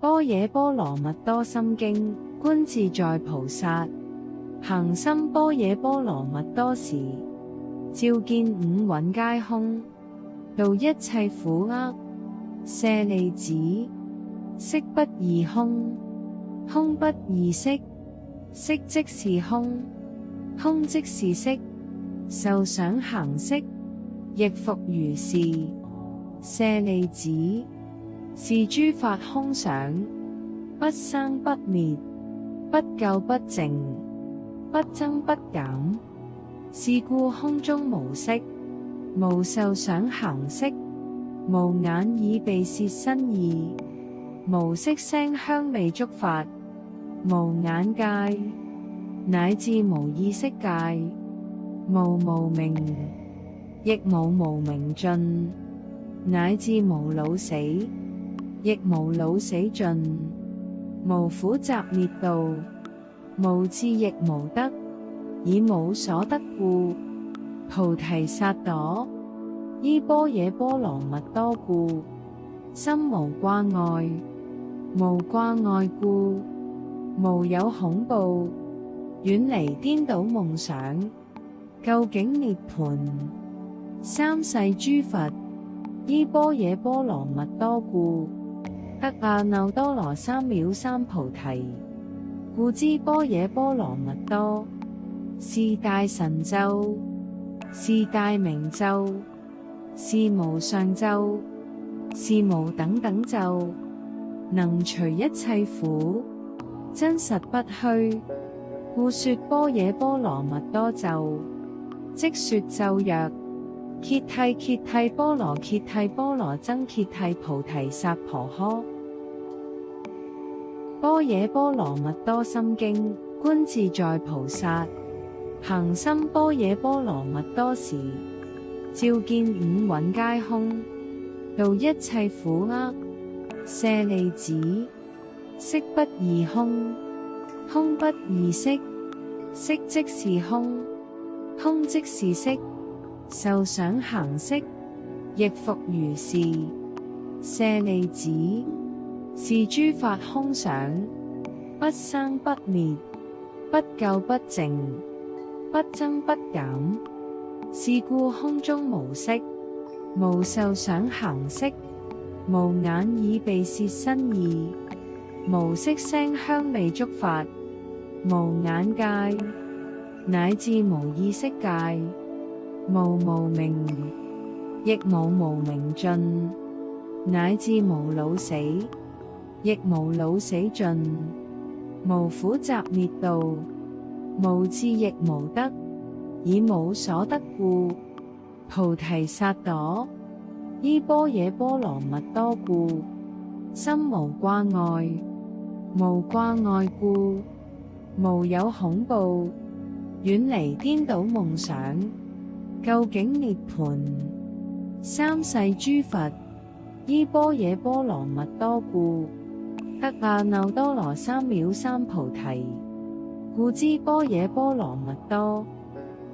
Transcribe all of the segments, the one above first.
般若波羅蜜多心經，觀自在菩薩行深般若波羅蜜多時，照見五蘊皆空，度一切苦厄。舍利子，色不異空，空不異色，色即是空，空即是色，受想行識，亦復如是。舍利子，是諸法空想，不生不滅，不垢不淨，不增不減。是故空中無色，無受想行識，無眼耳鼻舌身意，無色聲香味觸法，無眼界，乃至無意識界，無無明，亦無無明盡，乃至無老死，亦無老死盡，無苦集滅道，無智亦無得，以無所得故，菩提薩埵依般若波羅蜜多故，心無掛礙，無掛礙故，無有恐怖，遠離顛倒夢想，究竟涅槃。三世諸佛依般若波羅蜜多故，得阿耨多羅三藐三菩提。故知般若波羅蜜多是大神咒，是大明咒，是無上咒，是無等等咒，能除一切苦，真實不虛。故說般若波羅蜜多咒，即說咒曰：揭諦揭諦波羅揭諦波羅僧揭諦菩提薩婆訶。般若波羅蜜多心經，觀自在菩薩行深般若波羅蜜多時，照見五蘊皆空，度一切苦厄。舍利子，色不異空，空不異色，色即是空，空即是色，受想行識，亦復如是。舍利子，是諸法空想，不生不滅，不垢不淨，不增不減。是故空中無色，無受想行識，無眼耳鼻舌身意，無色聲香味觸法，無眼界，乃至無意識界，無無明，亦無無明盡，乃至無老死，亦無老死盡，無苦集滅道，無智亦無得，以無所得故，菩提薩埵依般若波羅蜜多故，心無掛礙，無掛礙故，無有恐怖，遠離顛倒夢想，究竟涅槃。三世諸佛依般若波羅蜜多故，得阿耨多羅三藐三菩提。故知般若波羅蜜多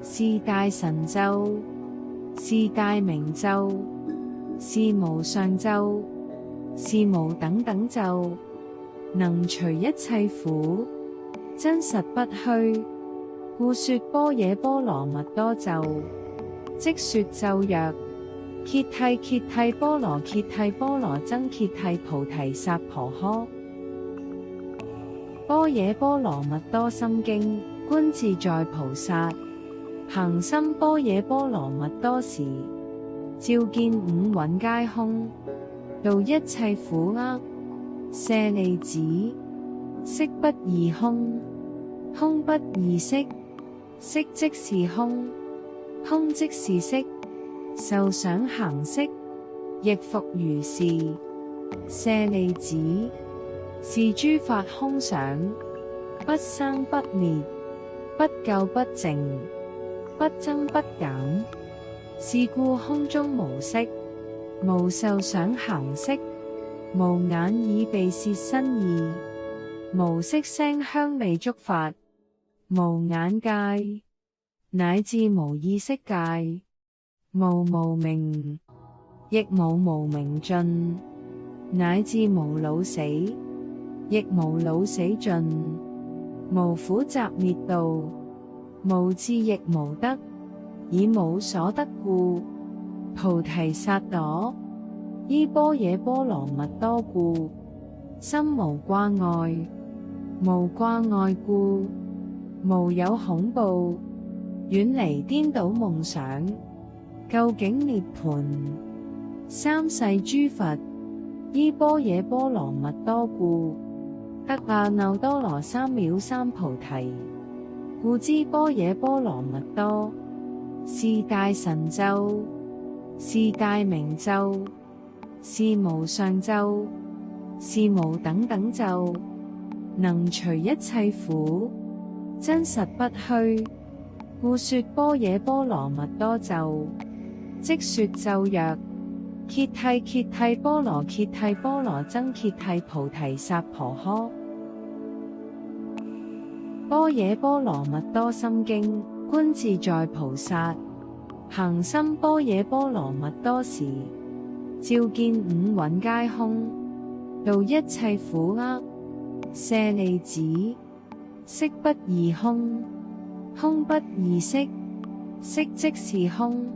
是大神咒，是大明咒，是無上咒，是無等等咒，能除一切苦，真實不虛。故說般若波羅蜜多咒，即說咒曰：揭諦揭諦波羅揭諦波羅僧揭諦菩提薩婆訶。般若波羅蜜多心經，觀自在菩薩行深般若波羅蜜多時，照見五蘊皆空，度一切苦厄。舍利子，色不異空，空不異色，色即是空，空即是色，受想行識，亦復如是。舍利子，是諸法空想，不生不滅，不垢不淨，不增不減。是故空中無色，無受想行識，無眼耳鼻舌身意，無色聲香味觸法，無眼界，乃至無意識界，無無明，亦無無明盡，乃至無老死，亦無老死盡，無苦集滅道，無智亦無得，以無所得故，菩提薩埵依般若波羅蜜多故，心無掛礙，無掛礙故，無有恐怖，遠離顛倒夢想，究竟涅槃。三世諸佛依般若波羅蜜多故，得阿耨多羅三藐三菩提。故知般若波羅蜜多是大神咒，是大明咒，是無上咒，是無等等咒，能除一切苦，真實不虛。故說般若波羅蜜多咒，即說咒曰：揭諦揭諦波羅揭諦波羅僧揭諦菩提薩婆訶。般若波羅蜜多心經，觀自在菩薩行深般若波羅蜜多時，照見五蘊皆空，度一切苦厄。舍利子，色不異空，空不異色，色即是空，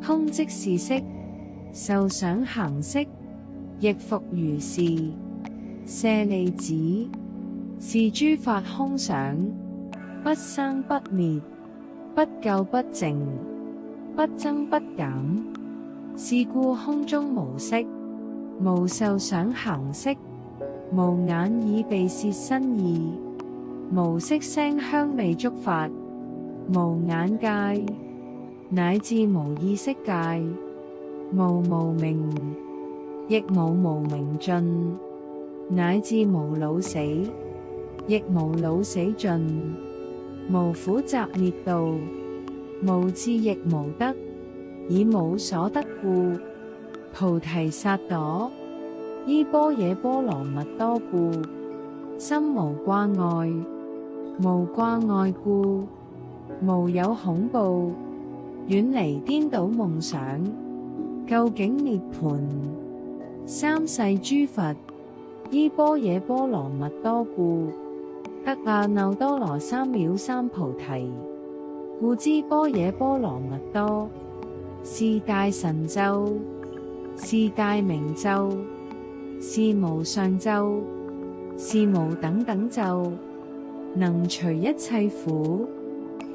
空即是色，受想行識，亦復如是。舍利子，是諸法空想，不生不滅，不垢不淨，不增不減。是故空中無色，無受想行識，無眼耳鼻舌身意，無色聲香味觸法，無眼界，乃至無意識界，無無明，亦無無明盡，乃至無老死，亦無老死盡，無苦集滅道，無智亦無得，以無所得故，菩提薩埵依般若波羅蜜多故，心無掛礙，無掛礙故，無有恐怖，遠離顛倒夢想，究竟涅槃。三世諸佛依般若波羅蜜多故，得阿耨多羅三藐三菩提。故知般若波羅蜜多是大神咒，是大明咒，是無上咒，是無等等咒，能除一切苦，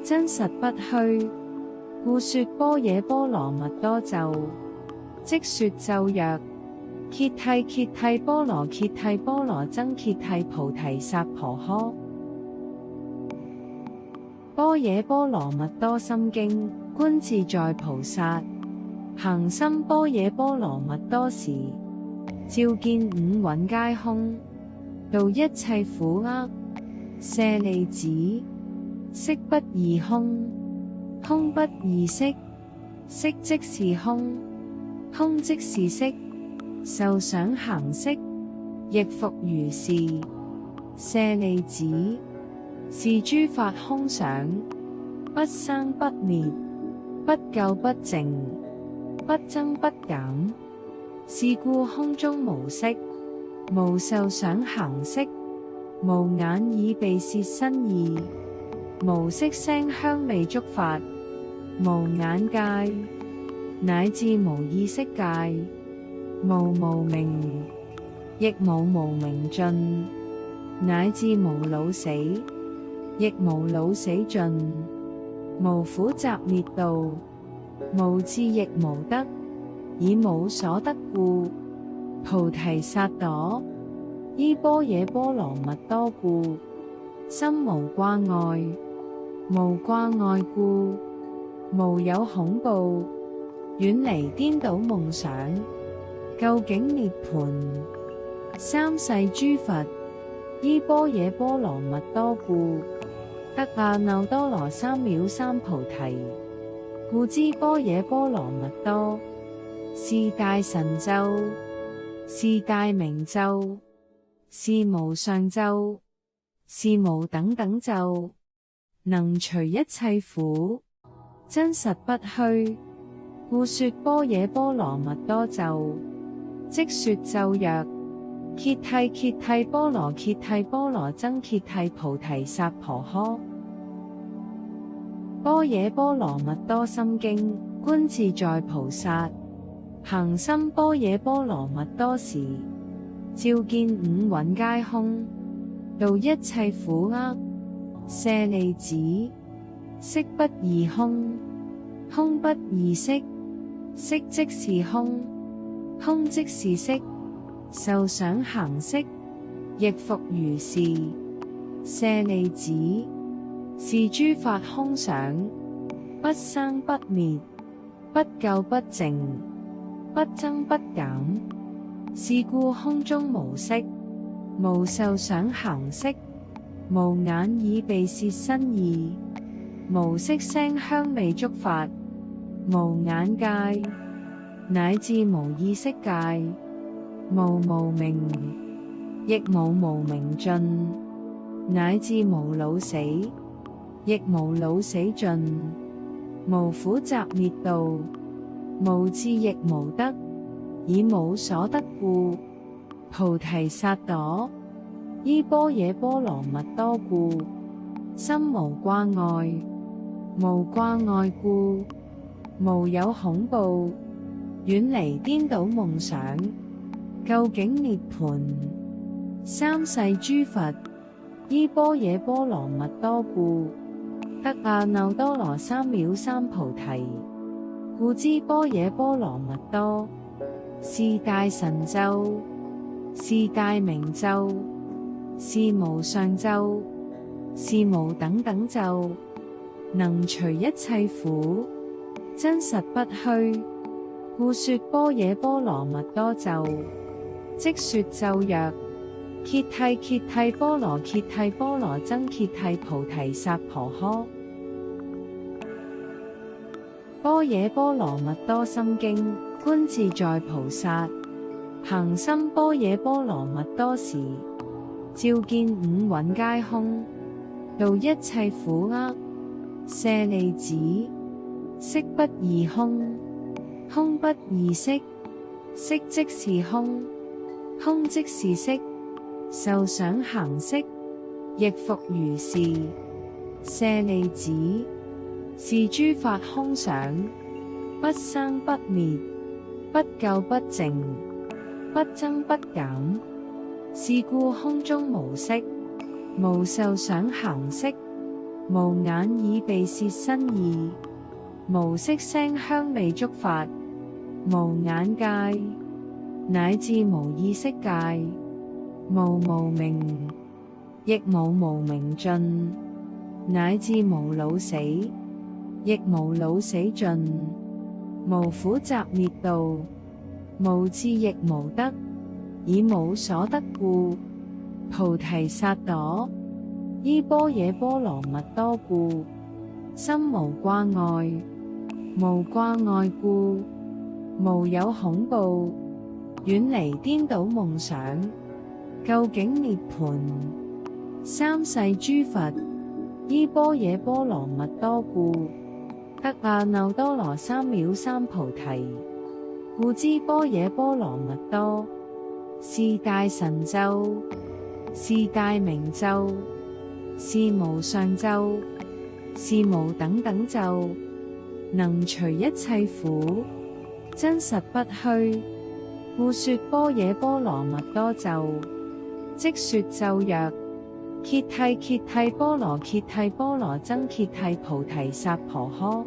真實不虛。故說般若波羅蜜多咒，即說咒曰：揭諦揭諦波羅揭諦波羅僧揭諦菩提薩婆訶。般若波羅蜜多心經，觀自在菩薩行深般若波羅蜜多時，照見五蘊皆空，度一切苦厄。舍利子，色不異空，空不異色，色即是空，空即是色，受想行識，亦復如是。舍利子，是諸法空想，不生不滅，不垢不淨，不增不減。是故空中無色，無受想行識，無眼耳鼻舌身意，無色聲香味觸法，無眼界，乃至無意識界，無無明，亦無無明盡，乃至無老死，亦無老死盡，無苦集滅道，無智亦無得，以無所得故，菩提薩埵依般若波羅蜜多故，心無掛礙，無掛礙故，無有恐怖，遠離顛倒夢想，究竟涅槃。三世諸佛依般若波羅蜜多故，得阿耨多羅三藐三菩提。故知般若波羅蜜多是大神咒，是大明咒，是無上咒，是無等等咒，能除一切苦，真實不虛。故說般若波羅蜜多咒，即說咒曰：揭諦揭諦波羅揭諦波羅僧揭諦菩提薩婆訶。般若波羅蜜多心經，觀自在菩薩行深般若波羅蜜多時，照見五蘊皆空，度一切苦厄。舍利子，色不異空，空不異色，色即是空，空即是色，受想行識，亦復如是。舍利子，是諸法空想，不生不滅，不垢不淨，不增不減。是故空中無色，無受想行識，無眼耳鼻舌身意，無色聲香味觸法，無眼界，乃至無意識界，無無明，亦無無明盡，乃至無老死，亦無老死盡，無苦集滅道，無智亦無得，以無所得故，菩提薩埵依般若波羅蜜多故，心無掛礙，無掛礙故，無有恐怖，遠離顛倒夢想，究竟涅槃。三世諸佛依般若波羅蜜多故，得阿耨多羅三藐三菩提。故知般若波羅蜜多是大神咒，是大明咒，是無上咒，是無等等咒，能除一切苦，真實不虛。故說般若波羅蜜多咒，即說咒曰：揭諦揭諦波羅揭諦波羅僧揭諦菩提薩婆訶。般若波羅蜜多心經，觀自在菩薩行深般若波羅蜜多時，照見五蘊皆空，度一切苦厄。舍利子，色不異空，空不異色，色即是空，空即是色，受想行識，亦復如是。舍利子，是諸法空想，不生不滅，不垢不淨，不增不減。是故空中無色，無受想行識，無眼耳鼻舌身意，無色聲香味觸法，無眼界，乃至無意識界，無無明，亦無無明盡，乃至無老死，亦無老死盡，無苦集滅道，無智亦無得，以無所得故，菩提薩埵依般若波羅蜜多故，心無掛礙，無掛礙故，無有恐怖，遠離顛倒夢想，究竟涅槃。三世諸佛依般若波羅蜜多故，得阿耨多羅三藐三菩提。故知般若波羅蜜多是大神咒，是大明咒，是無上咒，是無等等咒，能除一切苦，真實不虛。故說般若波羅蜜多咒，即說咒曰：揭諦揭諦波羅揭諦波羅僧揭諦菩提薩婆訶。